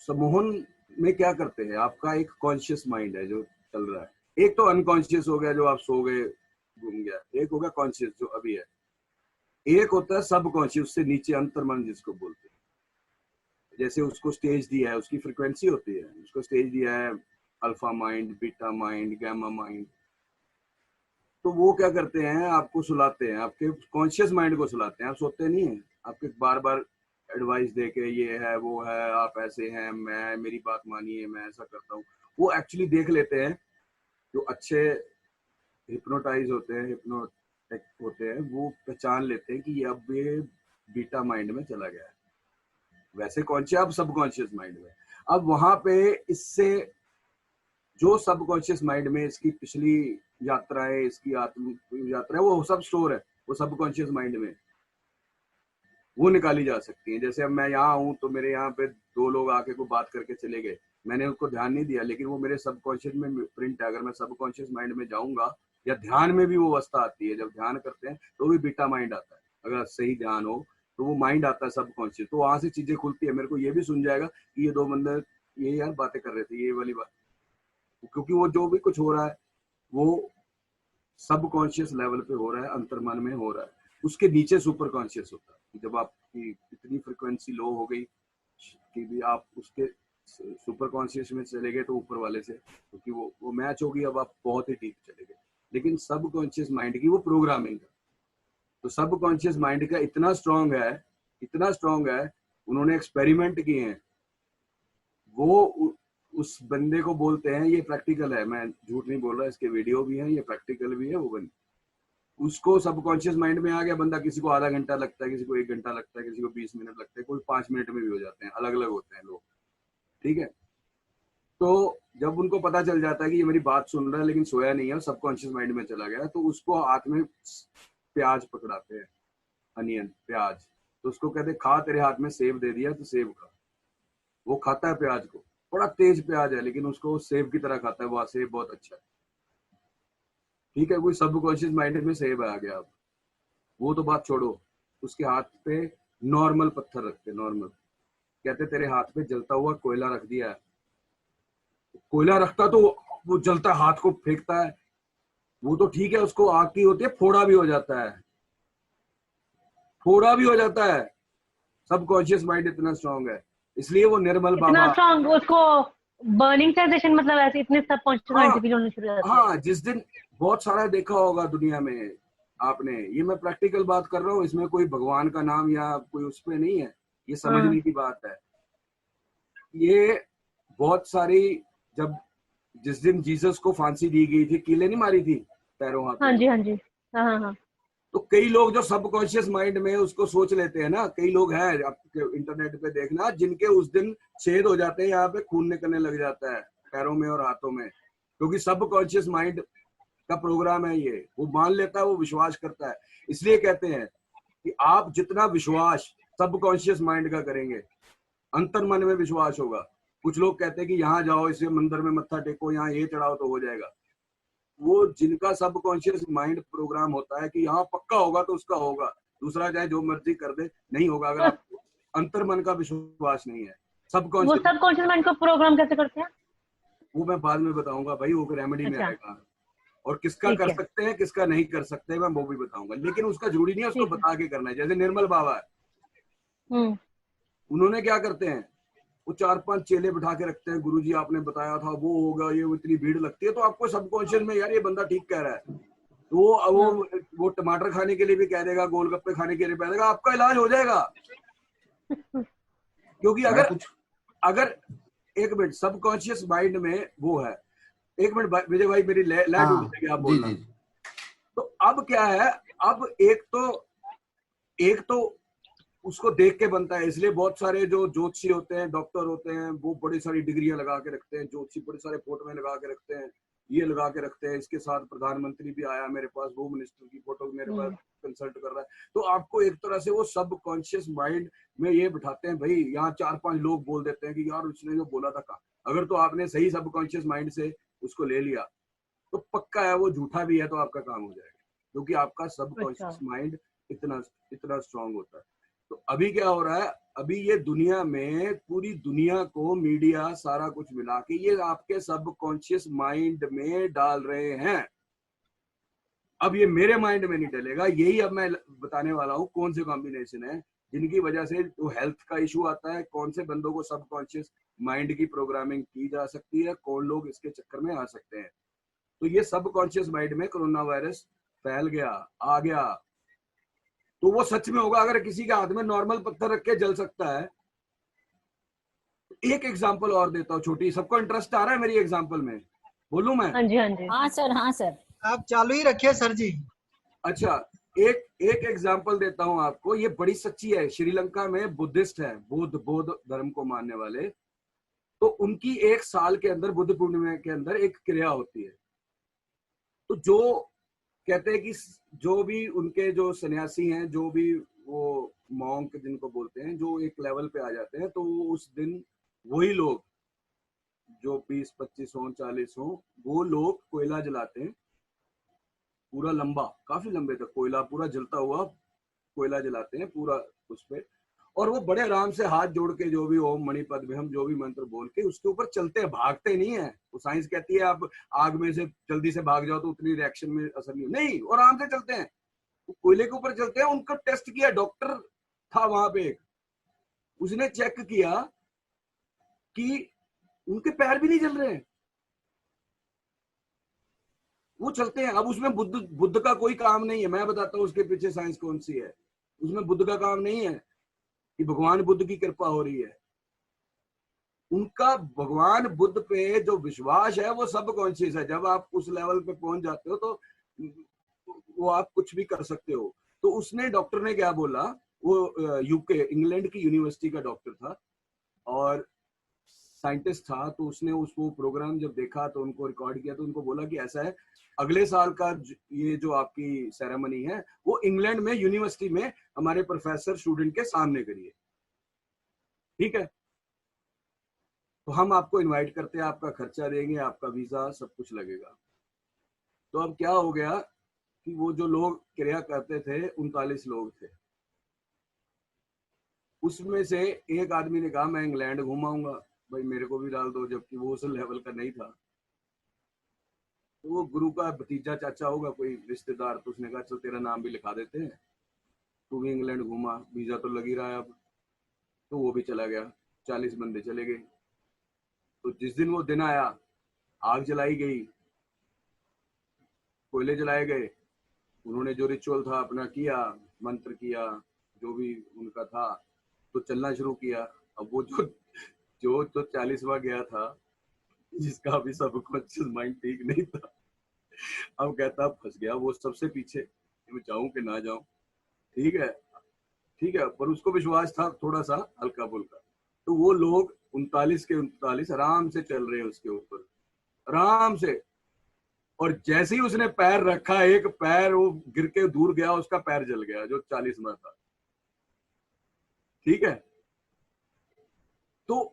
सम्मोहन में क्या करते हैं, आपका एक कॉन्शियस माइंड है जो चल रहा है, एक तो अनकॉन्शियस हो गया जो आप सो गए घूम गया, एक हो गया कॉन्शियस जो अभी है, एक होता है सब कॉन्शियस, उससे नीचे अंतर्मन जिसको बोलते हैं। जैसे उसको स्टेज दिया है, उसकी फ्रिक्वेंसी होती है, उसको स्टेज दिया है alpha mind, beta mind, gamma mind. तो वो क्या करते हैं, आपको सुलाते हैं, आपके कॉन्शियस माइंड को सुलाते हैं, आप सोते नहीं है, आपके बार बार एडवाइस दे के ये है वो है, आप ऐसे हैं, मैं मेरी बात मानिए, मैं ऐसा करता हूँ। वो एक्चुअली देख लेते हैं जो अच्छे हिप्नोटाइज होते हैं, हिप्नोटिक होते हैं, वो पहचान लेते हैं कि ये अब ये बीटा माइंड में चला गया है, वैसे कॉन्शियस अब सबकॉन्शियस माइंड में। अब वहां पे इससे जो सबकॉन्शियस माइंड में इसकी पिछली यात्राएं, इसकी आत्म यात्राएं, वो सब स्टोर है, वो सबकॉन्शियस माइंड में वो निकाली जा सकती है। जैसे अब मैं यहाँ हूँ तो मेरे यहाँ पे 2 लोग आके को बात करके चले गए, मैंने उसको ध्यान नहीं दिया, लेकिन वो मेरे सबकॉन्शियस में प्रिंट है। अगर मैं सबकॉन्शियस माइंड में जाऊंगा, या ध्यान में भी वो अवस्था आती है, जब ध्यान करते हैं तो भी बीटा माइंड आता है, अगर सही ध्यान हो तो वो माइंड आता है सबकॉन्शियस, तो वहां से चीजें खुलती है। मेरे को ये भी सुन जाएगा कि ये 2 बंदे ये यार बातें कर रहे थे, ये वाली बात, क्योंकि वो जो भी कुछ हो रहा है वो सबकॉन्शियस लेवल पे हो रहा है, अंतर्मन में हो रहा है। उसके नीचे सुपर कॉन्शियस होता है, जब आपकी इतनी फ्रिक्वेंसी लो हो गई कि भी आप उसके सुपर कॉन्शियस में चले गए, तो ऊपर वाले से, क्योंकि वो मैच होगी, अब आप बहुत ही डीप चले गए। लेकिन सब कॉन्शियस माइंड की वो प्रोग्रामिंग है, तो सब कॉन्शियस माइंड का इतना स्ट्रांग है, इतना स्ट्रांग है, उन्होंने एक्सपेरिमेंट किए हैं। वो उस बंदे को बोलते हैं, ये प्रैक्टिकल है, मैं झूठ नहीं बोल रहा, इसके वीडियो भी है, ये प्रैक्टिकल भी है। वो बंदे उसको सबकॉन्शियस माइंड में आ गया, बंदा किसी को आधा घंटा लगता है, किसी को 1 घंटा लगता है, किसी को 20 मिनट लगता है, कोई 5 मिनट में भी हो जाते हैं, अलग अलग होते हैं लोग, ठीक है। तो जब उनको पता चल जाता है कि ये मेरी बात सुन रहा है लेकिन सोया नहीं है, सबकॉन्शियस माइंड में चला गया, तो उसको हाथ में प्याज पकड़ाते हैं, अनियन, प्याज, तो उसको कहते खा, तेरे हाथ में सेब दे दिया तो सेब खा। वो खाता है प्याज को, बड़ा तेज प्याज है, लेकिन उसको सेब की तरह खाता है, वो सेब बहुत अच्छा है, ठीक है। कोई सबकॉन्शियस माइंड में सेब आ गया। अब वो तो बात छोड़ो, उसके हाथ पे नॉर्मल पत्थर रखते, नॉर्मल, कहते तेरे हाथ पे जलता हुआ कोयला रख दिया है। कोयला रखता तो वो जलता, हाथ को फेंकता है, वो तो ठीक है, उसको आग की होती है, फोड़ा भी हो जाता है, फोड़ा भी हो जाता है। सबकॉन्शियस माइंड इतना स्ट्रांग है, इसलिए वो निर्मल इतना बाबा, स्ट्रांग, उसको बर्निंग सेंसेशन, मतलब ऐसे इतने सबकॉन्शियस माइंड हाँ से फील होने शुरू हो जाते हैं। हाँ, जिस दिन बहुत सारा देखा होगा दुनिया में आपने, ये मैं प्रैक्टिकल बात कर रहा हूँ, इसमें कोई भगवान का नाम या कोई उसमें नहीं है, ये समझने की बात है। ये बहुत सारी, जब जिस दिन जीसस को फांसी दी गई थी, कीलें नहीं मारी थी पैरों हाथों हाँ में, जी, हाँ जी, हाँ हाँ हाँ। तो कई लोग जो सबकॉन्शियस माइंड में उसको सोच लेते हैं ना, कई लोग हैं आपके इंटरनेट पे देखना, जिनके उस दिन छेद हो जाते हैं, यहाँ पे खून निकलने लग जाता है पैरों में और हाथों में, क्योंकि सबकॉन्शियस माइंड का प्रोग्राम है ये, वो मान लेता है, वो विश्वास करता है। इसलिए कहते हैं कि आप जितना विश्वास सबकॉन्शियस माइंड का करेंगे, अंतर्मन में विश्वास होगा। कुछ लोग कहते हैं कि यहाँ जाओ, इसे मंदिर में मत्था टेको, यहाँ ये चढ़ाओ तो हो जाएगा। वो जिनका सबकॉन्शियस माइंड प्रोग्राम होता है कि यहाँ पक्का होगा तो उसका होगा, दूसरा चाहे जो मर्जी कर दे, नहीं होगा, अगर तो आपको अंतर्मन का विश्वास नहीं है। वो सबकॉन्शियस, सबकॉन्शियस माइंड को प्रोग्राम कैसे करते हैं? वो मैं बाद में बताऊंगा भाई, वो रेमेडी में अच्छा, आएगा, और किसका ठीक कर है, सकते हैं किसका नहीं कर सकते मैं वो भी बताऊंगा, लेकिन उसका जरूरी नहीं है उसको ठीक है। बता के करना है। जैसे निर्मल बाबा है, हम्म। उन्होंने क्या करते हैं, वो 4-5 चेले बिठा के रखते हैं, गुरुजी आपने बताया था वो होगा, ये इतनी भीड़ लगती है, तो आपको सबकॉन्शियस में यार ये बंदा ठीक कह रहा है, तो वो टमाटर खाने के लिए भी कह देगा, गोलगप्पे खाने के लिए कह देगा, आपका इलाज हो जाएगा। क्योंकि मैं अगर कुछ अगर एक मिनट, सबकॉन्शियस माइंड में वो है, एक मिनट विजय भाई, मेरी लाइट उड़ हाँ जाएगी, आप जी बोलना। जी तो अब क्या है, अब एक तो उसको देख के बनता है, इसलिए बहुत सारे जो ज्योतिषी होते हैं, डॉक्टर होते हैं, वो बड़ी सारी डिग्रियां लगा के रखते हैं, ज्योतिषी बड़े सारे फोटो में लगा के रखते हैं, ये लगा के रखते हैं, इसके साथ प्रधानमंत्री भी आया मेरे पास, वो मिनिस्टर की फोटो मेरे पास कंसल्ट कर रहा है। तो आपको एक तरह से वो सबकॉन्शियस माइंड में ये बिठाते हैं, भाई यहाँ 4-5 लोग बोल देते हैं कि यार उसने जो बोला था कहा, अगर तो आपने सही सबकॉन्शियस माइंड से उसको ले लिया तो पक्का है वो झूठा भी है तो आपका काम हो जाएगा, क्योंकि आपका सबकॉन्शियस माइंड इतना इतना स्ट्रांग होता है। तो अभी क्या हो रहा है, अभी ये दुनिया में पूरी दुनिया को मीडिया सारा कुछ मिला के ये आपके सबकॉन्शियस माइंड में डाल रहे हैं। अब ये मेरे माइंड में नहीं डलेगा, यही अब मैं बताने वाला हूँ कौन से कॉम्बिनेशन है जिनकी वजह से जो हेल्थ का इशू आता है, कौन से बंदों को सबकॉन्शियस माइंड की प्रोग्रामिंग की जा सकती है, कौन लोग इसके चक्कर में आ सकते हैं। तो ये सबकॉन्शियस माइंड में कोरोना वायरस फैल गया, आ गया, तो वो सच में होगा। अगर किसी के हाथ में नॉर्मल पत्थर रख के जल सकता है, एक एग्जांपल और देता हूँ छोटी, सबको इंटरेस्ट आ रहा है मेरी एग्जांपल में, बोलूं मैं? हाँ जी, हाँ जी। हाँ सर, हाँ सर। आप चालू ही रखिए सर जी। अच्छा, एक एक एग्जांपल देता हूं आपको, ये बड़ी सच्ची है। श्रीलंका में बुद्धिस्ट है, बौद्ध धर्म को मानने वाले, तो उनकी एक साल के अंदर बुद्ध पूर्णिमा के अंदर एक क्रिया होती है। तो जो कहते हैं कि जो भी उनके जो सन्यासी हैं, जो भी वो मॉन्क जिनको बोलते हैं, जो एक लेवल पे आ जाते हैं, तो उस दिन वही लोग जो 20-25 हो 40 हो, वो लोग कोयला जलाते हैं, पूरा लंबा, काफी लंबे तक कोयला पूरा जलता हुआ कोयला जलाते हैं पूरा उस पे, और वो बड़े आराम से हाथ जोड़ के जो भी ओम मणि पद्मे हम जो भी मंत्र बोल के उसके ऊपर चलते हैं, भागते नहीं है। वो साइंस कहती है आप आग में से जल्दी से भाग जाओ तो उतनी रिएक्शन में असर नहीं, और आराम से चलते हैं, वो कोयले के ऊपर चलते हैं। उनका टेस्ट किया, डॉक्टर था वहां पे एक, उसने चेक किया कि उनके पैर भी नहीं जल रहे हैं, वो चलते हैं। अब उसमें बुद्ध का कोई काम नहीं है, मैं बताता हूँ उसके पीछे साइंस कौन सी है। उसमें बुद्ध का काम नहीं है कि भगवान बुद्ध की कृपा हो रही है, उनका भगवान बुद्ध पे जो विश्वास है वो सब कॉन्शियस है। जब आप उस लेवल पे पहुंच जाते हो तो वो आप कुछ भी कर सकते हो। तो उसने, डॉक्टर ने क्या बोला, वो यूके इंग्लैंड की यूनिवर्सिटी का डॉक्टर था और साइंटिस्ट था, तो उसने उसको प्रोग्राम जब देखा तो उनको रिकॉर्ड किया, तो उनको बोला कि ऐसा है, अगले साल का ये जो आपकी सेरेमनी है वो इंग्लैंड में यूनिवर्सिटी में हमारे प्रोफेसर स्टूडेंट के सामने करिए, ठीक है? तो हम आपको इनवाइट करते हैं, आपका खर्चा देंगे, आपका वीजा सब कुछ लगेगा। तो अब क्या हो गया कि वो जो लोग क्रिया करते थे 39 लोग थे, उसमें से एक आदमी ने कहा मैं इंग्लैंड घुमाऊंगा, भाई मेरे को भी डाल दो, जबकि वो उस लेवल का नहीं था। तो वो गुरु का भतीजा चाचा होगा कोई रिश्तेदार, तो उसने कहा चल तेरा नाम भी लिखा देते हैं, तू भी इंग्लैंड घूमा, वीजा तो लग ही रहा है अब। तो वो भी चला गया, 40 बंदे चले गए। तो जिस दिन वो दिन आया, आग जलाई गई, कोयले जलाए गए, उन्होंने जो रिचुअल था अपना किया, मंत्र किया, जो भी उनका था, तो चलना शुरू किया। अब वो जो जो तो 40वां गया था, जिसका अभी सबकॉन्शियस माइंड ठीक नहीं था, अब कहता फंस गया वो सबसे पीछे, मैं जाऊं कि ना जाऊं, ठीक है ठीक है, पर उसको विश्वास था थोड़ा सा हल्का फुल्का। तो वो लोग 39 के 39 आराम से चल रहे हैं उसके ऊपर, आराम से, और जैसे ही उसने पैर रखा, एक पैर वो गिर के दूर गया, उसका पैर जल गया जो 40 में था, ठीक है? तो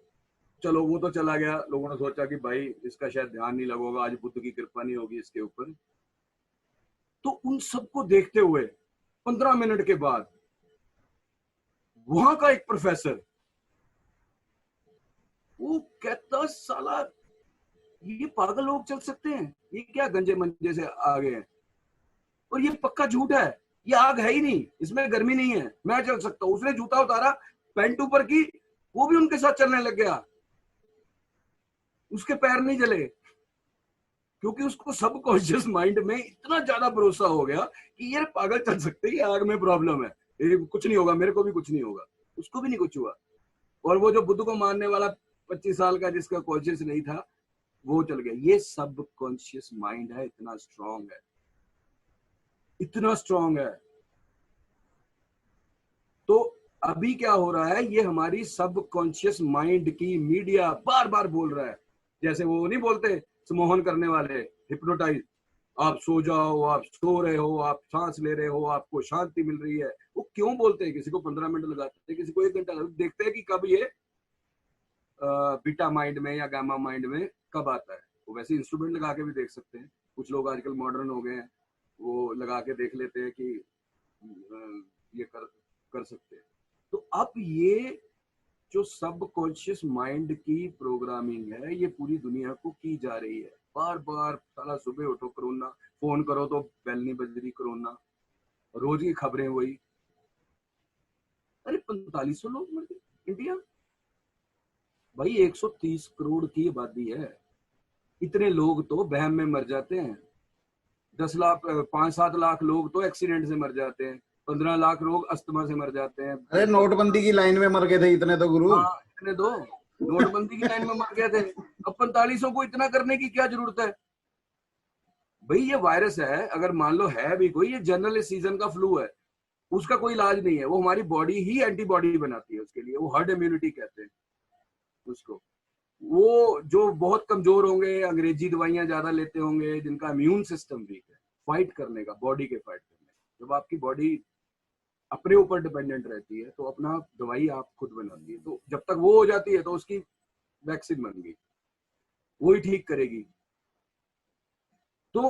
चलो वो तो चला गया, लोगों ने सोचा कि भाई इसका शायद ध्यान नहीं लगेगा, आज बुद्ध की कृपा नहीं होगी इसके ऊपर। तो उन सबको देखते हुए 15 मिनट के बाद वहां का एक प्रोफेसर, वो कहता साला ये पागल लोग चल सकते हैं, ये क्या गंजे मंजे से आ गए हैं, और ये पक्का झूठ है, ये आग है ही नहीं, इसमें गर्मी नहीं है, मैं चल सकता हूं। उसने जूता उतारा, पैंट ऊपर की, वो भी उनके साथ चलने लग गया, उसके पैर नहीं जले, क्योंकि उसको सब कॉन्शियस माइंड में इतना ज्यादा भरोसा हो गया कि ये पागल चल सकते हैं, ये आग में प्रॉब्लम है, ये कुछ नहीं होगा, मेरे को भी कुछ नहीं होगा, उसको भी नहीं कुछ हुआ। और वो जो बुद्ध को मानने वाला 25 साल का जिसका कॉन्शियस नहीं था, वो चल गया। ये सब कॉन्शियस माइंड है, इतना स्ट्रांग है, इतना स्ट्रांग है। तो अभी क्या हो रहा है, ये हमारी सब कॉन्शियस माइंड की मीडिया बार बार बोल रहा है, जैसे वो नहीं बोलते सम्मोहन करने वाले, हिप्नोटाइज, आप सो जाओ, आप सो रहे हो, आप सांस ले रहे हो, आपको शांति मिल रही है। वो क्यों बोलते हैं? किसी को 15 मिनट लगाते हैं, किसी को 1 घंटा, देखते हैं कि कब ये बीटा माइंड में या गामा माइंड में कब आता है। वो वैसे इंस्ट्रूमेंट लगा के भी देख सकते हैं, कुछ लोग आजकल मॉडर्न हो गए हैं, वो लगा के देख लेते हैं कि ये कर सकते हैं। तो अब ये जो सब कॉन्शियस माइंड की प्रोग्रामिंग है, ये पूरी दुनिया को की जा रही है। बार बार साला सुबह उठो कोरोना, फोन करो तो बेल नहीं बज रही, कोरोना, रोज की खबरें वही। अरे 4500 लोग मर गए इंडिया, भाई 130 करोड़ की आबादी है, इतने लोग तो बहम में मर जाते हैं। 10 लाख 5-7 लाख लोग तो एक्सीडेंट से मर जाते हैं, 15 लाख लोग अस्थमा से मर जाते हैं। अरे नोटबंदी की लाइन में मर गए थे इतने तो गुरु। हाँ, इतने दो नोटबंदी की लाइन में मर गए थे। अब 4500 को इतना करने की क्या जरूरत है? भाई ये वायरस है, अगर मान लो है भी कोई, ये जनरल सीजन का फ्लू है, उसका कोई इलाज नहीं है, वो हमारी बॉडी ही एंटीबॉडी बनाती है उसके लिए, वो हर्ड इम्यूनिटी कहते हैं उसको। वो जो बहुत कमजोर होंगे, अंग्रेजी दवाइयां ज्यादा लेते होंगे, जिनका इम्यून सिस्टम वीक है फाइट करने का, बॉडी के फाइट करने, जब आपकी बॉडी अपने ऊपर डिपेंडेंट रहती है तो अपना दवाई आप खुद बनाती है, तो जब तक वो हो जाती है तो उसकी वैक्सीन बन गई, वही ठीक करेगी। तो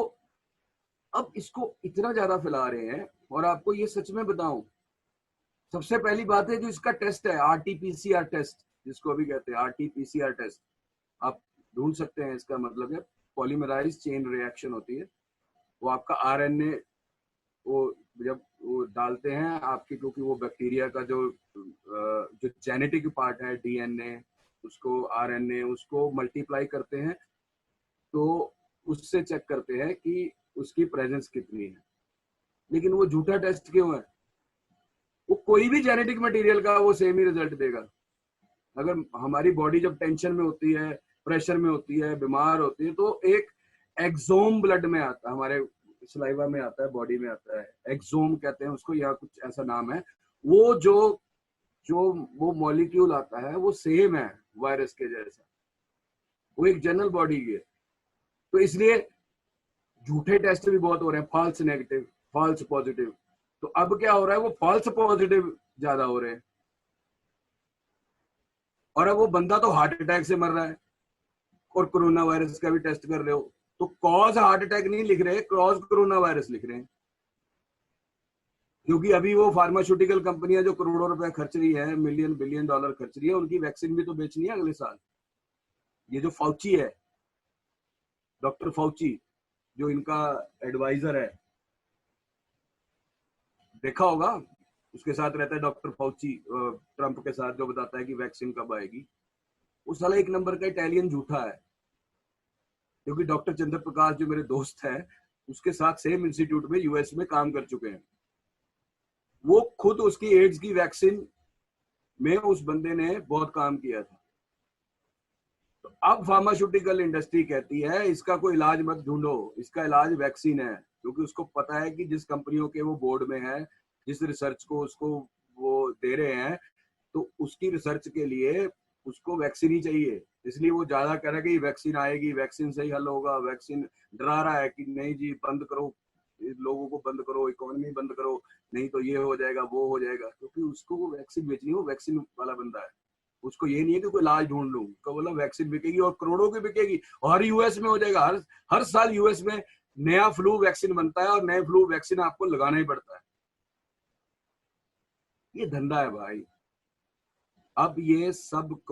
अब इसको इतना ज्यादा फैला रहे हैं, और आपको ये सच में बताऊं, सबसे पहली बात है जो इसका टेस्ट है आरटीपीसीआर टेस्ट, जिसको अभी कहते हैं आरटीपीसीआर टेस्ट, आप ढूंढ सकते हैं, इसका मतलब है पॉलीमराइज चेन रिएक्शन होती है। वो आपका आरएनए, वो जब वो डालते हैं आपकी, क्योंकि वो बैक्टीरिया का जो जेनेटिक पार्ट है डीएनए, उसको आरएनए उसको मल्टीप्लाई करते हैं, तो उससे चेक करते हैं कि उसकी प्रेजेंस कितनी है। लेकिन वो झूठा टेस्ट क्यों है? वो कोई भी जेनेटिक मटेरियल का वो सेम ही रिजल्ट देगा। अगर हमारी बॉडी जब टेंशन में होती है, प्रेशर में होती है, बीमार होती है, तो एक एक्सोम ब्लड में आता है, हमारे सलाइवा में आता है, बॉडी में आता है, एक्सोम कहते हैं उसको, या कुछ ऐसा नाम है। वो जो वो मॉलिक्यूल आता है वो सेम है वायरस के जैसा, वो एक जनरल बॉडी की है। तो इसलिए झूठे टेस्ट भी बहुत हो रहे हैं, फॉल्स नेगेटिव, फॉल्स पॉजिटिव। तो अब क्या हो रहा है, वो फॉल्स पॉजिटिव ज्यादा हो रहे हैं, और अब वो बंदा तो हार्ट अटैक से मर रहा है, और कोरोना वायरस का भी टेस्ट कर रहे हो तो कॉज हार्ट अटैक नहीं लिख रहे, कॉज कोरोना वायरस लिख रहे हैं। क्योंकि अभी वो फार्मास्यूटिकल कंपनियां जो करोड़ों रुपए खर्च रही है, मिलियन बिलियन डॉलर खर्च रही है, उनकी वैक्सीन भी तो बेचनी है अगले साल। ये जो फाउची है, डॉक्टर फाउची, जो इनका एडवाइजर है, देखा होगा, उसके साथ रहता है डॉक्टर फाउची, ट्रंप के साथ, जो बताता है कि वैक्सीन कब आएगी। वो साला एक नंबर का इटालियन झूठा है। क्योंकि डॉक्टर चंद्र प्रकाश जो मेरे दोस्त है, उसके साथ सेम इंस्टीट्यूट में यूएस में काम कर चुके हैं। वो खुद उसकी एड्स की वैक्सीन में उस बंदे ने बहुत काम किया था। तो अब फार्मास्यूटिकल इंडस्ट्री कहती है इसका कोई इलाज मत ढूंढो, इसका इलाज वैक्सीन है, क्योंकि उसको पता है कि जिस कंपनियों के वो बोर्ड में है, जिस रिसर्च को उसको वो दे रहे हैं, तो उसकी रिसर्च के लिए उसको वैक्सीन ही चाहिए। इसलिए वो ज्यादा कह रहा है कि वैक्सीन आएगी, वैक्सीन से ही हल होगा, वैक्सीन डरा रहा है कि नहीं जी बंद करो, लोगों को बंद करो, इकोनॉमी बंद करो, नहीं तो ये हो जाएगा, वो हो जाएगा। क्योंकि उसको वो वैक्सीन बेचनी है, वो वैक्सीन वाला बंदा है, उसको ये नहीं है कि कोई इलाज ढूंढ लूं, उसको बोला वैक्सीन बिकेगी और करोड़ों की बिकेगी, और यूएस में हो जाएगा। हर साल यूएस में नया फ्लू वैक्सीन बनता है, और नए फ्लू वैक्सीन आपको लगाना ही पड़ता है। ये धंधा है भाई। अब ये सब